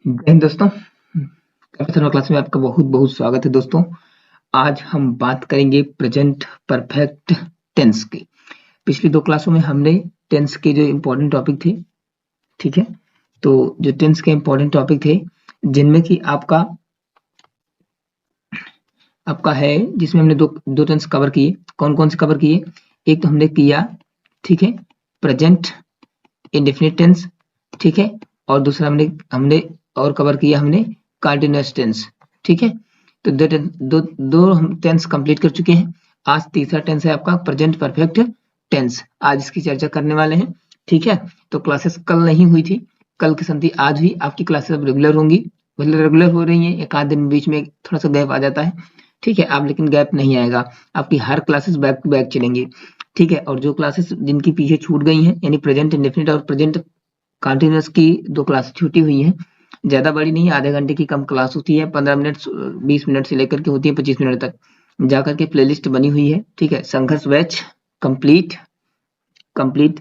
जय हिंद दोस्तों। Capital class में आपका बहुत बहुत स्वागत है दोस्तों। आज हम बात करेंगे प्रेजेंट परफेक्ट टेंस की। पिछली दो क्लासों में हमने टेंस के जो इम्पोर्टेंट टॉपिक थे, ठीक है, तो जो टेंस के इम्पोर्टेंट टॉपिक थे जिनमें कि आपका आपका है, जिसमें हमने दो दो टेंस कवर किए। कौन कौन से कवर किए? एक तो हमने किया, ठीक है, प्रेजेंट इंडेफिनिट टेंस, ठीक है, और दूसरा हमने हमने और कवर किया हमने कंटीन्यूअस टेंस, ठीक है। तो दो हम टेंस कंप्लीट कर चुके हैं। आज तीसरा टेंस है आपका प्रेजेंट परफेक्ट टेंस। आज इसकी चर्चा करने वाले हैं, ठीक है। तो क्लासेस कल नहीं हुई थी, कल की संति आज हुई। आपकी क्लासेस अब रेगुलर होंगी, मतलब रेगुलर हो रही हैं। एक आध दिन बीच में थोड़ा सा गैप आ जाता है, ठीक है। आप लेकिन गैप नहीं आएगा, आपकी हर क्लासेस बैक टू बैक चलेंगी, ठीक है। और जो क्लासेस जिनकी पीछे छूट गई हैं, यानी प्रेजेंट इंडेफिनिट और प्रेजेंट कंटीन्यूअस की दो क्लास छूटी हुई हैं, ज्यादा बड़ी नहीं, आधे घंटे की कम क्लास होती है, 15 मिनट 20 मिनट से लेकर के होती है 25 मिनट तक। जाकर के प्लेलिस्ट बनी हुई है, ठीक है। Sangharsh batch complete complete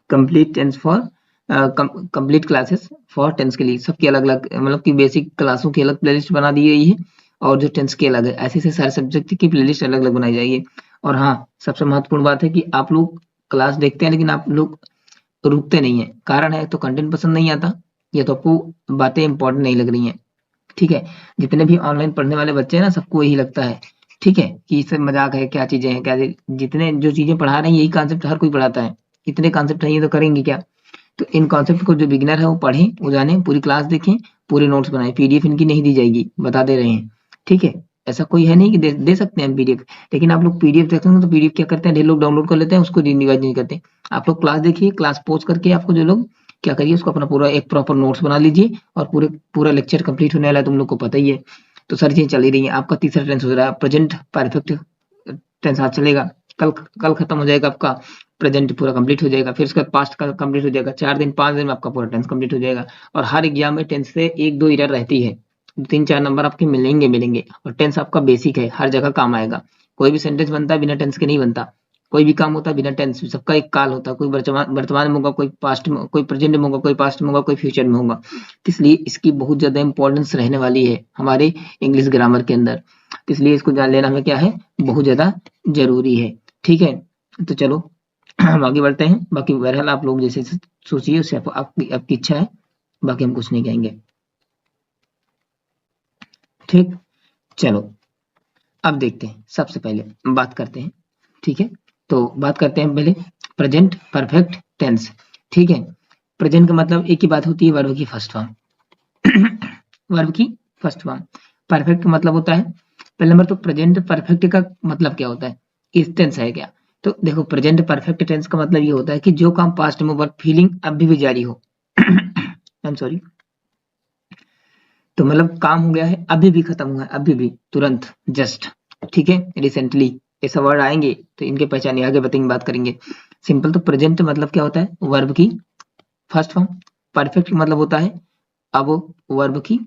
complete tense for complete classes for tense के लिए सबकी अलग अलग, मतलब कि बेसिक क्लासों की अलग प्लेलिस्ट बना दी गई है, और जो टेंस की अलग है। ऐसे से सारे सब्जेक्ट की प्लेलिस्ट अलग अलग बनाई जाएगी। और हाँ, सबसे महत्वपूर्ण बात है कि आप लोग क्लास देखते हैं लेकिन आप लोग रुकते नहीं है। कारण है तो कंटेंट पसंद नहीं आता, या तो आपको बातें इंपॉर्टेंट नहीं लग रही हैं, ठीक है। जितने भी ऑनलाइन पढ़ने वाले बच्चे हैं ना, सबको यही लगता है, ठीक है, कि इससे मजाक है, क्या चीजें हैं, क्या जितने जो चीजें पढ़ा रहे हैं यही कॉन्सेप्ट हर कोई पढ़ाता है। इतने कॉन्सेप्ट है, ये तो करेंगे क्या? तो इन कॉन्सेप्ट को जो बिगिनर है वो पढ़ें, वो जाने, पूरी क्लास देखें, पूरे नोट्स बनाएं। पीडीएफ इनकी नहीं दी जाएगी, बता दे रहे हैं, ठीक है। ऐसा कोई है नहीं कि दे सकते हैं पीडीएफ, लेकिन आप लोग पीडीएफ देखते हैं तो पीडीएफ क्या करते हैं, ढेर लोग डाउनलोड कर लेते हैं, उसको रिवाइज नहीं करते। आप लोग क्लास देखिए, क्लास पॉज करके आपको जो लोग क्या करिए, उसको अपना पूरा एक प्रॉपर नोट्स बना लीजिए, और पूरा लेक्चर कंप्लीट होने वाला है, तुम लोग को पता ही है। तो सारी चीजें चल ही रही है। आपका तीसरा टेंस हो रहा है प्रेजेंट परफेक्ट टेंस, आज चलेगा। कल कल खत्म हो जाएगा आपका प्रेजेंट, पूरा कंप्लीट हो जाएगा। फिर उसके बाद पास्ट का कंप्लीट हो जाएगा। 4 दिन 5 दिन में आपका पूरा टेंस कंप्लीट हो जाएगा। और हर एग्जाम में टेंस से एक दो एरर रहती है, 3-4 नंबर आपके मिलेंगे मिलेंगे। और टेंस आपका बेसिक है, हर जगह काम आएगा। कोई भी सेंटेंस बनता है बिना टेंस के नहीं बनता, कोई भी काम होता है बिना टेंस। सबका एक काल होता है, कोई वर्तमान में होगा, कोई पास्ट में, कोई प्रेजेंट में होगा, कोई पास्ट में होगा, कोई फ्यूचर में होगा। इसलिए इसकी बहुत ज्यादा इंपॉर्टेंस रहने वाली है हमारे इंग्लिश ग्रामर के अंदर। इसलिए इसको जान लेना हमें क्या है, बहुत ज्यादा जरूरी है, ठीक है। तो चलो हम आगे बढ़ते हैं। बाकी बहरहाल आप लोग जैसे सोचिए, उससे आपकी इच्छा है, बाकी हम कुछ नहीं कहेंगे, ठीक। चलो अब देखते हैं, सबसे पहले बात करते हैं, ठीक है। तो बात करते हैं पहले प्रेजेंट परफेक्ट टेंस, ठीक है। प्रेजेंट का मतलब एक ही बात होती है, वर्ब की फर्स्ट फॉर्म। वर्ब की फर्स्ट फॉर्म। परफेक्ट का मतलब होता है, पहले नंबर तो प्रेजेंट परफेक्ट का मतलब क्या होता है, इस टेंस है क्या? तो देखो, प्रेजेंट परफेक्ट टेंस का मतलब ये होता है कि जो काम पास्ट में वर्ब फीलिंग अभी भी जारी हो। I am sorry. तो मतलब काम हो गया है, अभी भी खत्म हुआ है, अभी भी, तुरंत, जस्ट, ठीक है, रिसेंटली, ऐसा वर्ड आएंगे तो इनके पहचान आगे बताएंगे, बात करेंगे। सिंपल तो प्रेजेंट मतलब क्या होता है, वर्ब की फर्स्ट फॉर्म। परफेक्ट मतलब होता है अब वर्ब की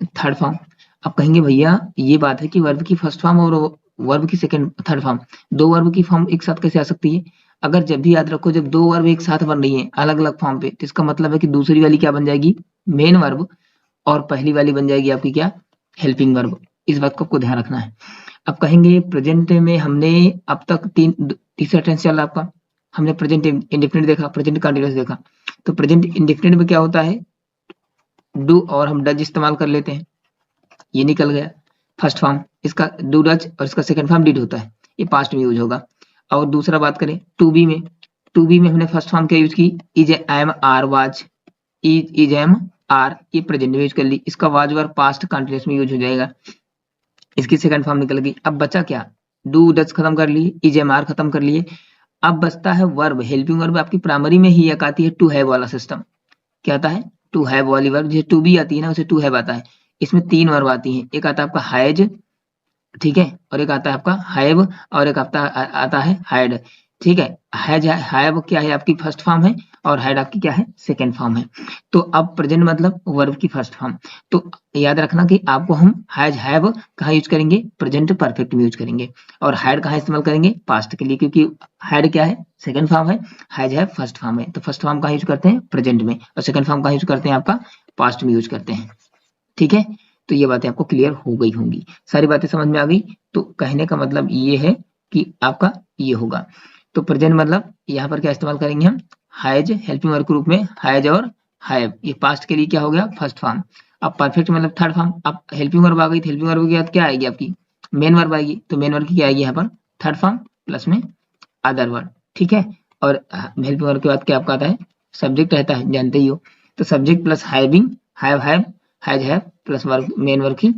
थर्ड फॉर्म। अब कहेंगे भैया ये बात है कि वर्ब की फर्स्ट फॉर्म और वर्ब की सेकंड थर्ड फॉर्म, दो वर्ब की फॉर्म एक साथ कैसे आ सकती है? अगर जब भी याद रखो, जब दो वर्ब एक साथ बन रही है अलग अलग फॉर्म पे, तो इसका मतलब है कि दूसरी वाली क्या बन जाएगी, मेन वर्ब, और पहली वाली बन जाएगी आपकी क्या, हेल्पिंग वर्ब। इस बात को आपको ध्यान रखना है। अब कहेंगे प्रेजेंट में हमने अब तक तीसरा टेंस चल रहा आपका। हमने प्रेजेंट इंडेफिनिट देखा, प्रेजेंट कंटीन्यूअस देखा। तो प्रेजेंट इंडेफिनिट में क्या होता है, डू और हम डज इस्तेमाल कर लेते हैं, ये निकल गया फर्स्ट फॉर्म। इसका डू डज और इसका सेकंड फॉर्म डिड होता है, ये पास्ट में यूज होगा। और दूसरा बात करें टू बी में, टू बी में हमने फर्स्ट फॉर्म क्या यूज की, is am are was, is am are, ये प्रेजेंट में यूज कर ली। इसका वाज वर्ब पास्ट कंटीन्यूअस में यूज हो जाएगा, इसकी सेकंड फॉर्म निकल गई। अब बचा क्या, डू डज खत्म कर लिए, इज एम आर खत्म कर लिए। अब बचता है वर्ब, हेल्पिंग वर्ब। आपकी प्राइमरी में ही एक आती है टू हैव वाला सिस्टम। क्या आता है, टू हैव वाली वर्ब, जैसे टू बी आती है ना, उसे टू हैव आता है। इसमें तीन वर्ब आती हैं, एक आता है आपका हैज, ठीक है, और एक आता है आपका हैव, और एक आता है हैड, ठीक है। हैज हैव क्या है, आपकी फर्स्ट फॉर्म है, और हैड आपकी क्या है, सेकंड फॉर्म है। तो अब प्रेजेंट मतलब वर्ब की फर्स्ट फॉर्म। तो याद रखना कि आपको हम हैज हैव कहाँ यूज करेंगे, प्रेजेंट परफेक्ट में यूज करेंगे। और हैड कहाँ इस्तेमाल करेंगे, पास्ट के लिए, क्योंकि हैड क्या है, सेकंड फॉर्म है, हैज हैव फर्स्ट फॉर्म है। तो फर्स्ट फॉर्म कहाँ यूज करते हैं, प्रेजेंट में, और सेकंड फॉर्म कहाँ यूज करते हैं, आपका पास्ट में यूज करते हैं। ठीक है, तो ये बातें आपको क्लियर हो गई होंगी, सारी बातें समझ में आ गई। तो कहने का मतलब ये है कि आपका ये होगा। तो प्रेजेंट मतलब यहाँ पर क्या इस्तेमाल करेंगे हम, हैज हेल्पिंग वर्ब के रूप में हैज और हैव, ये पास्ट के लिए क्या हो गया फर्स्ट फॉर्म। अब परफेक्ट मतलब थर्ड फॉर्म। अब हेल्पिंग वर्ब आ गई, तो हेल्पिंग वर्ब के बाद क्या आएगी आपकी मेन वर्ब आएगी, तो मेन वर्ब की क्या आएगी यहाँ पर थर्ड फॉर्म प्लस में अदर वर्ड। ठीक है, और हेल्पिंग वर्ब के बाद क्या आपका आता है सब्जेक्ट रहता है, जानते ही हो। तो subject plus having, have has plus verb main verb की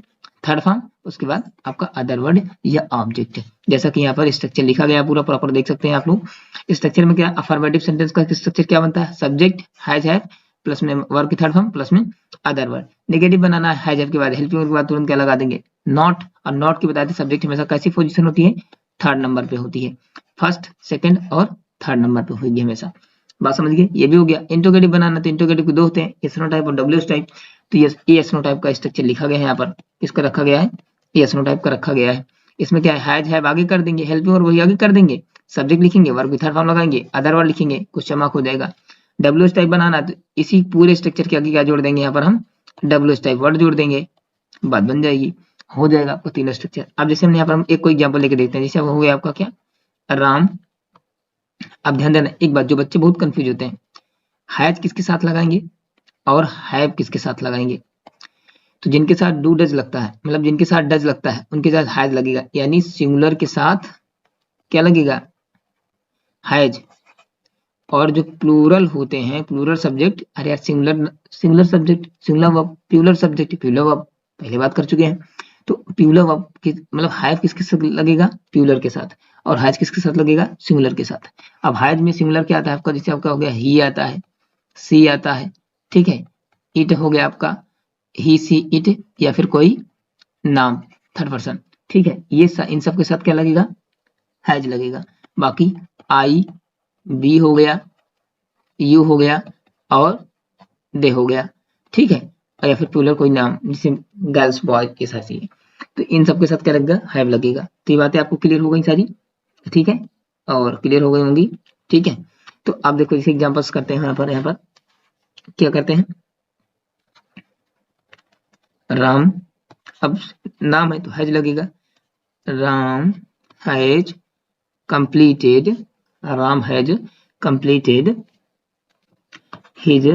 थर्ड फॉर्म, उसके बाद आपका अदर वर्ड या ऑब्जेक्ट। जैसा कि यहाँ पर स्ट्रक्चर लिखा गया पूरा प्रॉपर देख सकते हैं आप लोग। स्ट्रक्चर में क्या अफर्मेटिव सेंटेंस का स्ट्रक्चर क्या बनता है, सब्जेक्ट हैज हैव प्लस में वर्ब की थर्ड फॉर्म प्लस में अदर वर्ड। नेगेटिव बनाना है हैज हैव के बाद हेल्पिंग वर्ब के बाद तुरंत क्या लगा देंगे नॉट, और नॉट की बताते सब्जेक्ट हमेशा कैसी पोजीशन होती है थर्ड नंबर पे होती है, फर्स्ट सेकंड और थर्ड नंबर पे होगी हमेशा। बात समझ गए, ये भी हो गया। इंट्रोगेटिव बनाना, तो इंट्रोगेटिव के दो होते हैं एस नो टाइप और डब्ल्यू टाइप। तो ये एस नो टाइप का स्ट्रक्चर लिखा गया है यहाँ पर, किसका रखा गया है एस नो टाइप का रखा गया है। इसमें क्या है हैज हैव आगे कर देंगे, हेल्पिंग वर्ब वही आगे कर देंगे, सब्जेक्ट लिखेंगे वर्ब की थर्ड फॉर्म लगाएंगे, अदर वर्ड लिखेंगे, क्वेश्चन मार्क हो जाएगा। डब्ल्यू टाइप बनाना, तो इसी पूरे स्ट्रक्चर के आगे क्या जोड़ देंगे यहाँ पर हम डब्ल्यू टाइप वर्ड जोड़ देंगे, बात बन जाएगी, हो जाएगा आपको तीनों स्ट्रक्चर। अब जैसे हमने यहाँ पर हम एक कोई एग्जाम्पल लेके देखते हैं, जैसे हो गया आपका क्या राम। अब ध्यान देना एक बात, जो बच्चे बहुत कंफ्यूज होते हैं, हैज किसके साथ लगाएंगे और हैव किसके साथ लगाएंगे। तो जिनके साथ डू डज लगता है, मतलब जिनके साथ डज लगता है उनके साथ हैज लगेगा, यानी सिंगुलर के साथ क्या लगेगा हैज। और जो प्लूरल होते हैं प्लूरल सब्जेक्ट, अरे यार singular subject singular verb, plural subject plural verb, पहले बात कर चुके हैं। तो प्लूरल वर्ब मतलब हैव किसके साथ लगेगा प्लूरल के साथ, और हैज किसके साथ लगेगा सिंगुलर के साथ। अब हैज में सिंगुलर क्या आता है आपका, जैसे आपका हो गया ही आता है, सी आता है, ठीक है, इट हो गया आपका ही सी इट, या फिर कोई नाम थर्ड पर्सन, ठीक है, ये इन सब के साथ क्या लगेगा हैज लगेगा। बाकी आई बी हो गया, यू हो गया और दे हो गया, ठीक है, और या फिर प्लूरल कोई नाम जैसे गर्ल्स बॉय के साथ ही, तो इन सब के साथ क्या लगेगा हैव लगेगा। तो ये बातें आपको क्लियर हो गई सारी, ठीक है, और क्लियर हो गई होंगी, ठीक है। तो आप देखो जैसे एग्जांपल्स करते हैं यहाँ पर क्या करते हैं राम, अब नाम है तो हैज लगेगा, Ram has completed, Ram has completed his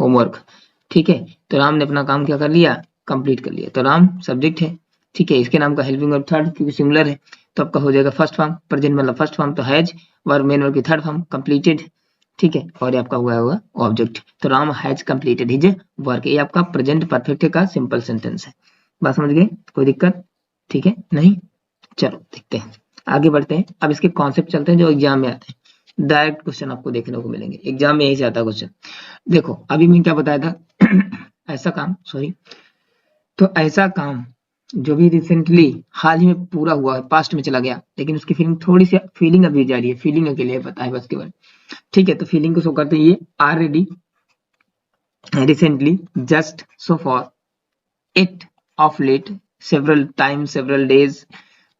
homework, ठीक है। तो राम ने अपना काम क्या कर लिया कंप्लीट कर लिया, तो राम सब्जेक्ट है, ठीक है, इसके नाम का हेल्पिंग वर्ब थर्ड क्योंकि सिंगुलर है, तो आपका हो जाएगा फर्स्ट फॉर्म, प्रेजेंट मतलब फर्स्ट फॉर्म, तो हैज वर्ब मेन वर्ब की थर्ड फॉर्म कंप्लीटेड, ठीक है, और ये आपका हुआ ऑब्जेक्ट। तो Ram has completed his work, ये आपका प्रेजेंट परफेक्ट का सिंपल सेंटेंस है। बात समझ गए, कोई दिक्कत, ठीक है नहीं, चलो देखते हैं आगे बढ़ते हैं। अब इसके कॉन्सेप्ट चलते हैं जो एग्जाम में आते हैं, डायरेक्ट क्वेश्चन आपको देखने को मिलेंगे एग्जाम में, यही से आता क्वेश्चन। देखो अभी मैं क्या बताया था ऐसा काम, सॉरी, तो ऐसा काम जो भी रिसेंटली हाल ही में पूरा हुआ है, पास्ट में चला गया, लेकिन उसकी फीलिंग थोड़ी सी फीलिंग अभी जा रही है, फीलिंग के लिए पता है बस केवल, ठीक है। तो फीलिंग को शो करते हैं ये already, recently, just, so far, it, of late, several times, several days,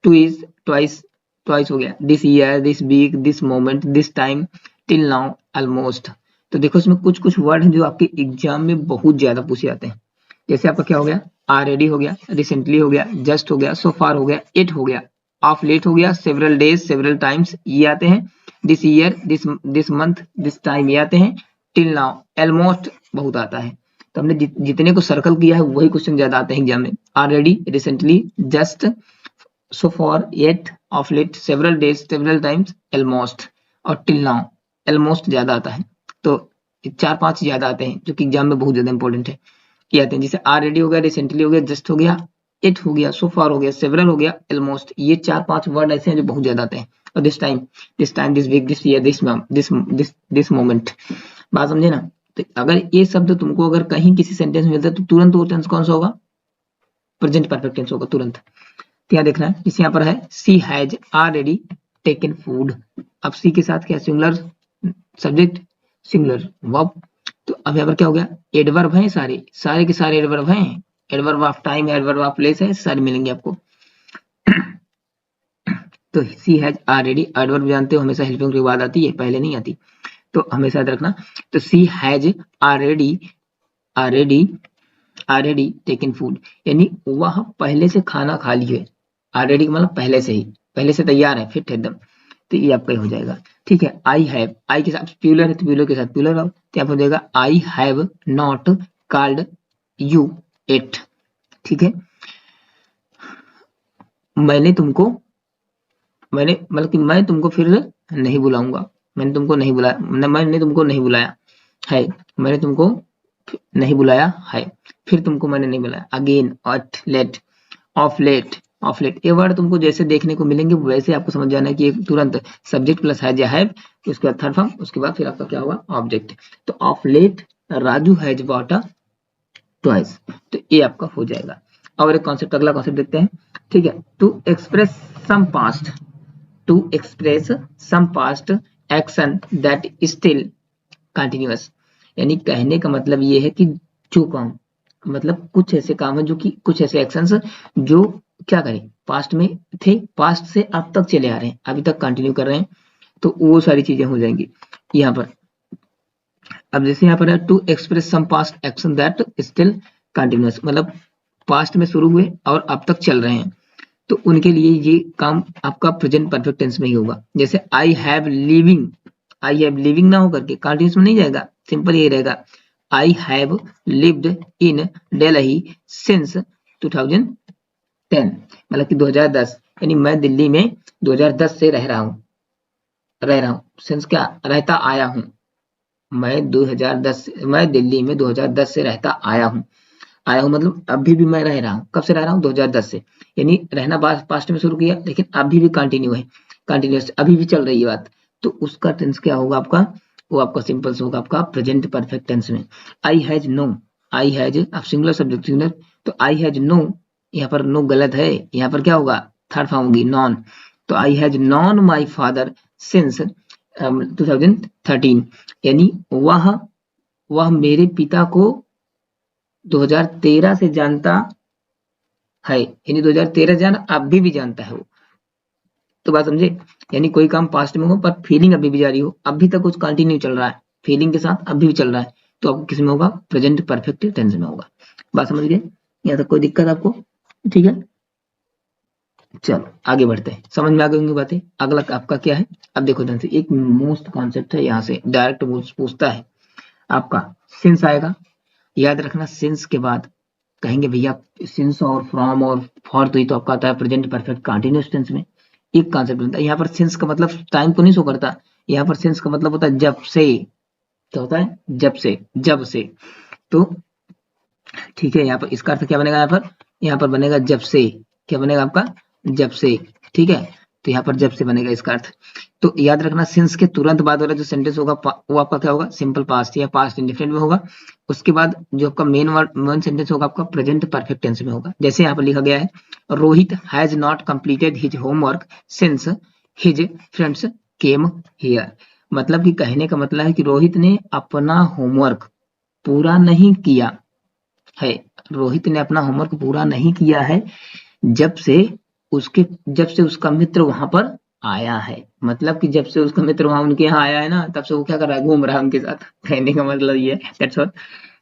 twice हो गया, this year, this week, this moment, this time, till now, almost। तो देखो इसमें कुछ कुछ वर्ड हैं जो आपके एग्जाम में बहुत ज्यादा पूछे जाते हैं। जैसे आपका क्या हो गया ऑलरेडी हो गया, रिसेंटली हो गया, जस्ट हो गया, सो फार हो गया, इट हो गया, ऑफ लेट हो गया, सेवरल डेज, सेवरल टाइम्स ये आते हैं, this year, this month, this time ये आते हैं, टिल नाउ, ऑलमोस्ट बहुत आता है। तो हमने जितने को सर्कल किया है वही क्वेश्चन ज्यादा आते हैं एग्जाम में, already, recently, just, so far, yet, of late, several days, several times, almost, और टिल नाउ ऑलमोस्ट ज्यादा आता है। तो 4-5 ज्यादा आते हैं जो कि एग्जाम में बहुत ज्यादा इंपॉर्टेंट है, ये आते हैं। जैसे ऑलरेडी हो गया, रिसेंटली हो गया, जस्ट हो गया, इट हो गया, सो फार हो गया, सेवरल हो गया, ऑलमोस्ट, ये 4-5 वर्ड ऐसे हैं जो बहुत ज्यादा आते हैं। और this time, this week, this year, this moment, बात समझे ना। तो अगर ये शब्द तुमको अगर कहीं किसी सेंटेंस में मिलता है तो तुरंत वो टेंस कौन सा होगा प्रेजेंट परफेक्ट टेंस होगा तुरंत। तो यहाँ देखना है, जैसे यहाँ पर है सी हैज ऑलरेडी टेकन फूड, अब सी के साथ क्या सिंगुलर सब्जेक्ट सिंगुलर वर्ब, तो अब यहाँ पर क्या हो गया एडवर्ब है, सारे के सारे एडवर्ब हैं, adverb of time, adverb of place है, सारे मिलेंगे आपको। तो सी हैज ऑलरेडी, एडवर्ब जानते हो हमेशा हेल्पिंग के बाद आती है, पहले नहीं आती। तो हमेशा याद रखना। तो सी हैज ऑलरेडी टेकन फूड, यानी वह पहले से खाना खा लिए। ऑलरेडी मतलब पहले से तैयार है, फिट है एकदम। तो ये आपका हो जाएगा। ठीक है, आई हैव, आई के साथ प्यूलर है तो प्यूलर के साथ प्यूलर आओ, तो यहाँ पर हो जाएगा I have not called you it. ठीक है, मैंने मतलब कि मैं तुमको फिर नहीं बुलाऊंगा, मैंने तुमको नहीं बुलाया है, मैंने तुमको नहीं बुलाया है, फिर तुमको मैंने नहीं बुलाया। Again, of late, of late, ये वर्ड तुमको जैसे देखने को मिलेंगे वैसे आपको समझ जाना है कि तुरंत सब्जेक्ट प्लस हैज या हैव, उसके बाद थर्ड फॉर्म, उसके बाद फिर आपका क्या होगा, ऑब्जेक्ट। तो of late Raju has bought a twice, तो ये आपका हो जाएगा। और एक कॉन्सेप्ट, अगला कॉन्सेप्ट देखते हैं। ठीक है, to express some past, to express some past action that still continuous, यानी कहने का मतलब ये है कि जो काम, मतलब कुछ ऐसे काम है जो कि कुछ ऐसे एक्शंस जो क्या करें, पास्ट में थे, पास्ट से अब तक चले आ रहे हैं, अभी तक कंटिन्यू कर रहे हैं, तो वो सारी चीजें हो जाएंगी यहाँ पर। अब जैसे यहाँ पर है to express some past action that still continuous, मतलब पास्ट में शुरू हुए और अब तक चल रहे हैं, तो उनके लिए ये काम आपका प्रेजेंट परफेक्ट टेंस में ही होगा। जैसे आई हैव लिविंग ना होकर के कंटिन्यूस में नहीं जाएगा, सिंपल ये रहेगा, I have lived in Delhi since 2010, मतलब कि 2010, यानी मैं दिल्ली में 2010 से रह रहा हूँ, सिंस क्या, रहता आया हूँ, मैं दिल्ली में 2010 से रहता आया हूँ मतलब अभी भी मैं रह रहा हूँ, कब से रह रहा हूँ, 2010 से, यानी रहना पास्ट में शुरू किया लेकिन अभी भी कंटिन्यू है, कंटिन्यूस अभी भी चल रही है बात, तो उसका टेंस क्या होगा आपका, वो आपका सिंपल से होगा आपका प्रेजेंट परफेक्ट टेंस में। I has no, I has अब सिंगुलर सब्जेक्ट सिंगुलर, तो आई हैज नो, यहाँ पर नो गलत है, यहाँ पर क्या होगा, थर्ड फॉर्म होगी नॉन, तो I has non my father since 2013, यानी वह मेरे पिता को 2013 से जानता है, यानी 2013 जाना अभी भी जानता है वो, तो बात समझे, यानी कोई काम पास्ट में हो पर फीलिंग अभी भी जारी हो, अभी तक कुछ कंटिन्यू चल रहा है, फीलिंग के साथ अभी भी चल रहा है, तो आपको किस में होगा, प्रेजेंट परफेक्ट टेंस में होगा। बात समझ गए, यहाँ तक कोई दिक्कत आपको, ठीक है। चलो आगे बढ़ते हैं, समझ में आ गई होंगी बातें। अगला आपका क्या है, अब देखो ध्यान से, एक मोस्ट कॉन्सेप्ट है, यहाँ से डायरेक्ट पूछता है आपका, सिंस आएगा, याद रखना सिंस के बाद कहेंगे भैया सिंस और फ्रॉम और फॉर, तो ये तो आपका आता है प्रेजेंट परफेक्ट कंटीन्यूअस टेंस में, एक कॉन्सेप्ट बनता है। यहाँ पर सिंस का मतलब टाइम को नहीं शो करता, यहाँ पर सिंस का मतलब होता है जब से, क्या होता है, जब से, तो ठीक है, यहाँ पर इसका अर्थ क्या बनेगा, यहाँ पर बनेगा जब से, क्या बनेगा आपका, जब से, ठीक है, तो यहाँ पर जब से बनेगा इसका अर्थ। तो याद रखना सिंस के तुरंत बाद वाला जो सेंटेंस होगा वो आपका क्या होगा, सिंपल पास्ट या पास्ट इंडेफिनिट में होगा, उसके बाद जो आपका मेन सेंटेंस होगा आपका प्रेजेंट परफेक्ट टेंस में होगा। जैसे यहाँ पर लिखा गया है, Rohit has not completed his homework since his friends came here, मतलब कि कहने का मतलब है कि रोहित ने अपना होमवर्क पूरा नहीं किया है, रोहित ने अपना होमवर्क पूरा नहीं किया है जब से जब से उसका मित्र वहां पर आया है, मतलब कि जब से उसका मित्र वहां उनके यहाँ आया है ना, तब से वो क्या कर रहा है, घूम रहा है उनके साथ, कहने का मतलब ये है, दैट्स ऑल।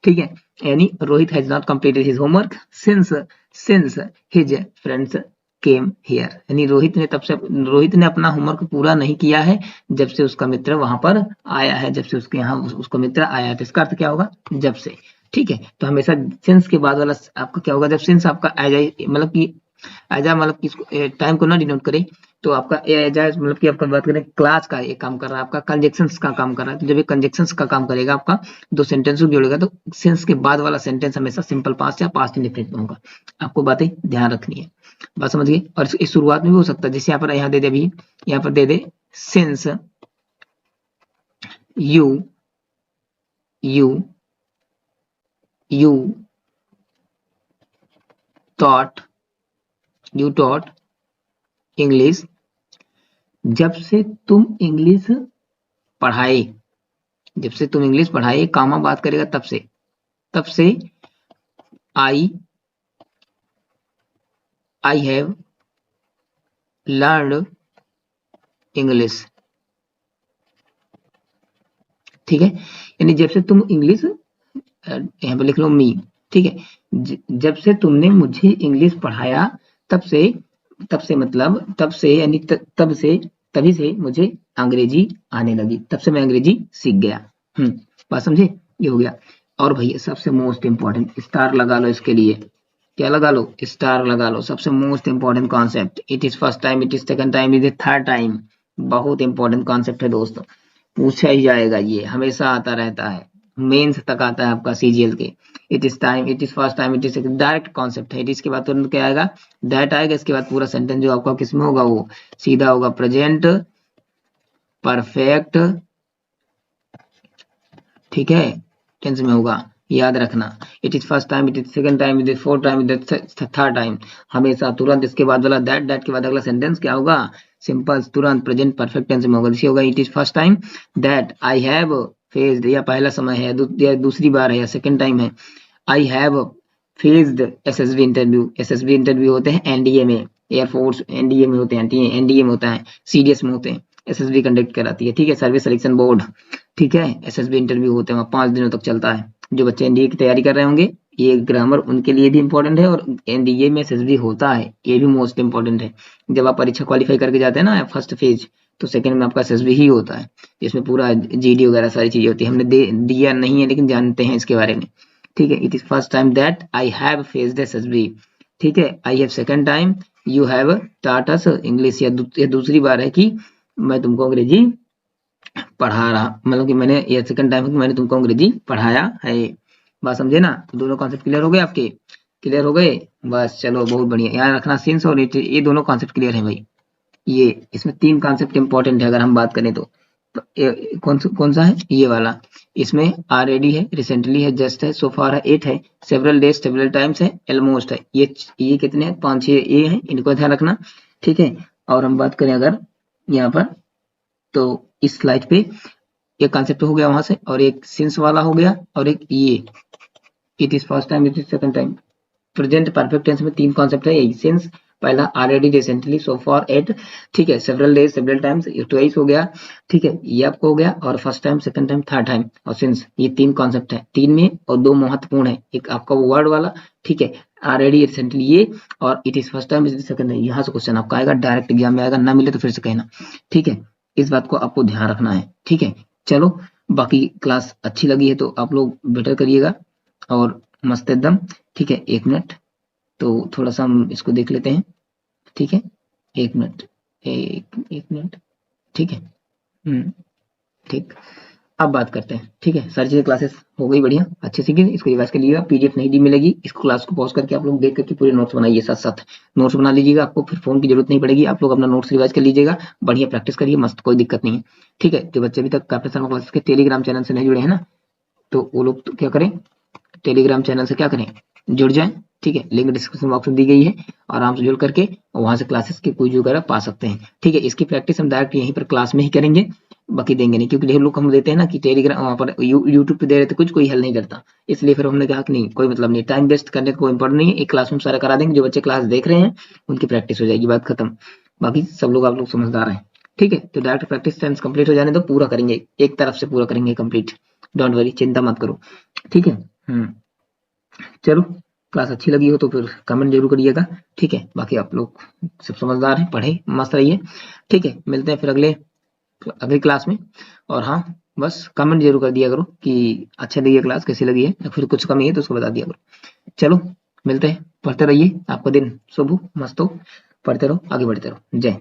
ठीक है, यानी Rohit has not completed his homework since his friends came here, यानी रोहित ने अपना होमवर्क पूरा नहीं किया है जब से उसका मित्र वहां पर आया है, जब से उसके यहाँ उसका मित्र आया है, तो इसका अर्थ क्या होगा, जब से। ठीक है, तो हमेशा सिंस के बाद वाला आपका क्या होगा, जब सिंस आपका आ जाए, मतलब कि एजा, मतलब कि टाइम को ना डिनोट करे, तो आपका एजा मतलब कि आपका बात करें क्लास का ये काम कर रहा है, आपका कंजक्शंस का काम कर रहा है, तो जब ये कंजक्शंस का काम करेगा आपका, दो सेंटेंस को जोड़ेगा, तो सेंस के बाद वाला सेंटेंस हमेशा सिंपल पास्ट या पास्ट इंडेफिनिट में होगा, आपको बातें ध्यान रखनी है। बात समझ गए, और इस शुरुआत में भी हो सकता है, जैसे यहाँ पर यहाँ दे दे अभी, यहाँ पर दे दे since you you you taught English, जब से तुम इंग्लिश पढ़ाए, जब से तुम इंग्लिश पढ़ाए, कामा बात करेगा तब से आई हैव लर्नड इंग्लिश, ठीक है, यानी जब से तुम इंग्लिश, यहाँ पे लिख लो मी, ठीक है, जब से तुमने मुझे इंग्लिश पढ़ाया, तब से मतलब तब से यानी तब से तभी से मुझे अंग्रेजी आने लगी, तब से मैं अंग्रेजी सीख गया। बात समझे, ये हो गया। और भैया सबसे मोस्ट इंपॉर्टेंट, स्टार लगा लो इसके लिए, क्या लगा लो, स्टार लगा लो, सबसे most important concept, it is first time, it is second time, it is third time, बहुत इंपॉर्टेंट कॉन्सेप्ट है दोस्तों, पूछा ही जाएगा, ये हमेशा आता रहता है, मेंस तक आता है आपका सीजीएल के। It is time, it is first time, it is direct concept है, इट इसके बाद तुरंत क्या आएगा, दैट आएगा, इसके बाद पूरा सेंटेंस जो आपका किसमें होगा, वो सीधा होगा प्रेजेंट परफेक्ट, ठीक है, टेंस में होगा, याद रखना। It is first time, it is second time, it is fourth time, it is third time, हमेशा तुरंत इसके बाद वाला दैट के बाद अगला सेंटेंस क्या होगा, सिंपल तुरंत प्रेजेंट परफेक्ट टेंस में होगा। जैसे होगा it is first time that I have faced, या पहला समय है, या दूसरी बार है, या सेकंड टाइम है, I have faced SSB interview, SSB interview होते हैं एनडीए में, एयरफोर्स एनडीए में होते हैं, एनडीए में होता है, सीडीएस में होते हैं, एसएसबी कंडक्ट कराती है, ठीक है, सर्विस सिलेक्शन बोर्ड, ठीक है, एसएसबी इंटरव्यू होते हैं, 5 दिनों तक चलता है। जो बच्चे एनडीए की तैयारी कर रहे होंगे, ये ग्रामर उनके लिए भी इंपॉर्टेंट है, और एनडीए में एसएसबी होता है, ये भी मोस्ट इंपॉर्टेंट है। जब आप परीक्षा क्वालिफाई करके जाते हैं ना फर्स्ट फेज, तो सेकंड में आपका एसएसबी ही होता है, इसमें पूरा जीडी वगैरह सारी चीजें होती है, हमने दिया नहीं है लेकिन जानते हैं इसके बारे में, ठीक है। It is first time that I have faced SSB, ठीक है, I have second time you have taught us English, या दूसरी बार है कि मैं तुमको अंग्रेजी पढ़ा रहा, मतलब कि मैंने, ये सेकंड टाइम मैंने तुमको अंग्रेजी पढ़ाया है। बात समझे ना, दोनों कॉन्सेप्ट क्लियर हो गए आपके, क्लियर हो गए, बस चलो बहुत बढ़िया, याद रखना सिंस और ये दोनों कॉन्सेप्ट क्लियर है भाई। ये इसमें 3 कॉन्सेप्ट इंपॉर्टेंट है अगर हम बात करें तो, कौन सा है, ये वाला, इसमें ऑलरेडी है, रिसेंटली है, जस्ट है, सो फार है, 8 है, सेवरल डेज सेवरल टाइम्स है, ऑलमोस्ट है, ये कितने हैं, 5-6 ये है, इनको ध्यान रखना, ठीक है। और हम बात करें अगर यहाँ पर, तो इस स्लाइड पे एक कॉन्सेप्ट हो गया वहां से, और एक सिंस वाला हो गया, और एक ये it is first time, it is second time, present perfect tense में 3 कॉन्सेप्ट है, यही सिंस पहला, already, recently, so far, yet, ठीक है, several days several times, twice हो गया, ठीक है, ये आपको हो गया, और first time, second time, third time, और सिंस, ये 3 कॉन्सेप्ट है, 3 में और 2 महत्वपूर्ण है, एक आपका वो वर्ड वाला, ठीक है, ऑलरेडी, रिसेंटली ये, और it is first time, it is second time, यहाँ से क्वेश्चन आपका आएगा, डायरेक्ट एग्जाम में आएगा, ना मिले तो फिर से कहना, ठीक है, इस बात को आपको ध्यान रखना है, ठीक है। चलो, बाकी क्लास अच्छी लगी है तो आप लोग बेटर करिएगा, और मस्त एकदम, ठीक है। 1 मिनट, तो थोड़ा सा हम इसको देख लेते हैं, ठीक है, 1 मिनट, एक मिनट, ठीक है, ठीक, अब बात करते हैं, ठीक है। सारी चीजें क्लासेस हो गई बढ़िया, अच्छे से इसको रिवाइज कर लीजिएगा, पीडीएफ नहीं दी मिलेगी, इस क्लास को पॉज करके आप लोग देख करके पूरे नोट्स बनाइए, साथ साथ नोट्स बना लीजिएगा, आपको फिर फोन की जरूरत नहीं पड़ेगी, आप लोग अपना नोट्स रिवाइज कर लीजिएगा, बढ़िया प्रैक्टिस करिए, मस्त, कोई दिक्कत नहीं है, ठीक है। जो बच्चे अभी तक कैप्टन शर्मा क्लासेस के टेलीग्राम चैनल से नहीं जुड़े हैं ना, तो वो लोग तो क्या करें, टेलीग्राम चैनल से क्या करें, जुड़ जाएं, ठीक है, लिंक डिस्क्रिप्शन बॉक्स में दी गई है, आराम से जुड़ करके वहां से क्लासेस के क्विज वगैरह पा सकते हैं, ठीक है। इसकी प्रैक्टिस हम डायरेक्ट यहीं पर क्लास में ही करेंगे, बाकी देंगे नहीं, क्योंकि ढेर लोग हम देते हैं ना कि टेलीग्राम वहाँ पर यूट्यूब पे दे रहे थे, कुछ कोई हल नहीं करता, इसलिए फिर हमने कहा कि नहीं, कोई मतलब नहीं, टाइम वेस्ट करने का कोई इंपॉर्टेंट नहीं है, एक क्लास में सारा करा देंगे, जो बच्चे क्लास देख रहे हैं उनकी प्रैक्टिस हो जाएगी, बात खत्म। बाकी सब लोग आप लोग समझदार हैं, ठीक है, तो डायरेक्ट प्रैक्टिस टाइम्स कंप्लीट हो जाने तो पूरा करेंगे, एक तरफ से पूरा करेंगे कंप्लीट, डोंट वरी, चिंता मत करो, ठीक है। चलो, क्लास अच्छी लगी हो तो फिर कमेंट जरूर करिएगा, ठीक है। बाकी आप लोग सब समझदार हैं, पढ़े मस्त रहिए, ठीक है, मिलते हैं फिर अगली क्लास में, और हाँ, बस कमेंट जरूर कर दिया करो कि अच्छा लगी है क्लास, कैसी लगी है, या फिर कुछ कमी है तो उसको बता दिया करो। चलो, मिलते हैं, पढ़ते रहिए, आपका दिन शुभ हो, मस्त हो, पढ़ते रहो, आगे बढ़ते रहो, जय।